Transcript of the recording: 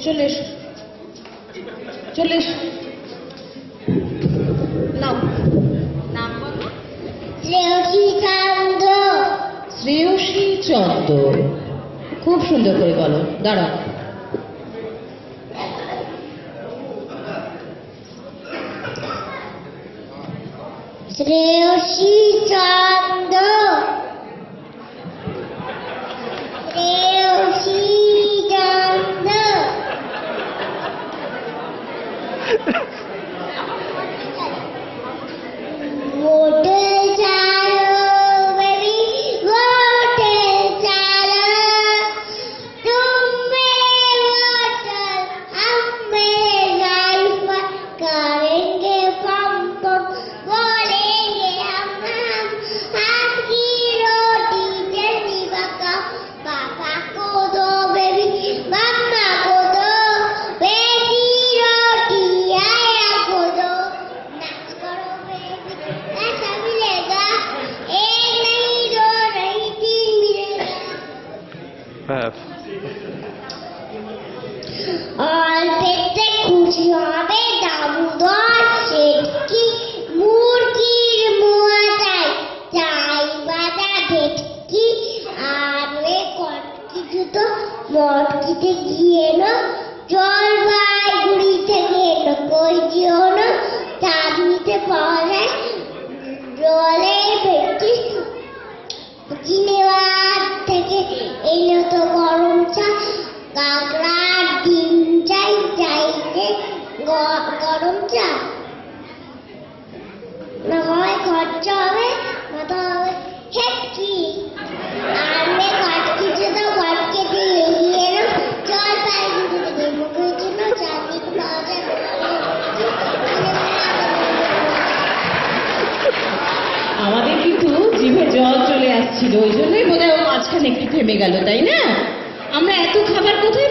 চলে এসো, চলে এসো। নাও, নাম বলো। শ্রেয়সী চন্দ্র। শ্রেয়সী চন্দ্র, খুব সুন্দর করে বলো। দাঁড়াও। শ্রেয়সী চন্দ্র। শ্রেয়সী চন্দ্র। মোটে চালো বেবি, মোটে চালো, तुम मेरे मोटर हम मेरे ड्राइवर, करेंगे पंप बोलेंगे हम की रोटी जल्दी पकाओ, पापा को दो बेबी, मम्मा को दो, बेटी रोटी आया को दो, नाच करो बेबी ऐसा मिलेगा, एक नहीं दो नहीं तीन मिलेगा। और পেটে খুশি হবে দামোদর শেঠকি, মুরগির মোয়া চাই, চাই বাজা ভেটকি, আর ওই কটকি দুটো মটকিতে গিয়ে এলো, জলপাইগুড়ি থেকে এলো, কই যেও না চাঁদনিতে পাওয়া যায় জলে ভেটকি, জিনেওয়ার থেকে এলো তো গরম চা, কাঁকড়ার ডিম চাই, চাইতে গরম চা, না হয় খরচা হবে নয়তো হবে হেটকি, আর মেয়ে কটকিতে তো কটকিতে এগিয়ে এলো, জলপাইগুড়ি থেকে মুখের জন্য চাঁদনিতে পাওয়া যায়। আমাদের কিন্তু জিভে জল চলে আসছিল, ওই জন্যই বোধহয় ও মাঝখানে একটু থেমে গেল, তাই না? আমরা এত খাবার কোথায়